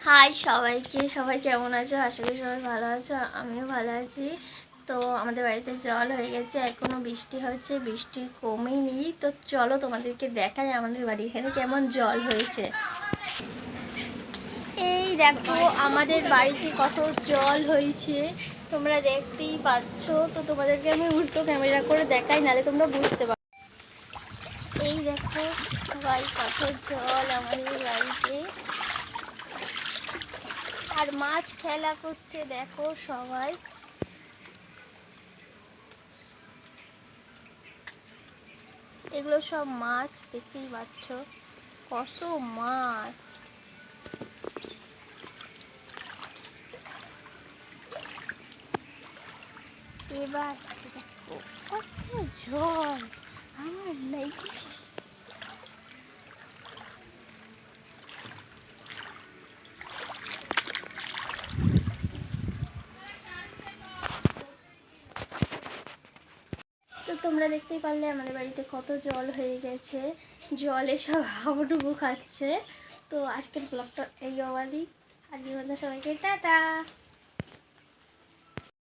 High সবাইকে, সবাই কেমন আছো? আশা করি সবাই ভালো আছো, আমিও ভালো আছি। তো আমাদের বাড়িতে জল হয়ে গেছে, এখনও বৃষ্টি হচ্ছে, বৃষ্টি কমেনি। তো চলো তোমাদেরকে দেখাই আমাদের বাড়ি এখানে কেমন জল হয়েছে। এই দেখো আমাদের বাড়িতে কত জল হয়েছে, তোমরা দেখতেই পাচ্ছ। তো তোমাদেরকে আমি উল্টো ক্যামেরা করে দেখাই, নাহলে তোমরা বুঝতে পারো। এই দেখো সবাই কত জল আমাদের বাড়িতে, আর মাছ খেলা করছে দেখো সবাই। এগুলো সব মাছ, দেখতেই পাচ্ছ কত মাছ। এবার দেখো কত জল আমার নাই। তো তোমরা দেখতেই পারলে আমাদের বাড়িতে কত জল হয়ে গেছে, জলে সব হাবুডুবু খাচ্ছে। তো আজকের ব্লগটা এই অবধি, আজকের মধ্যে সবাইকে টাটা।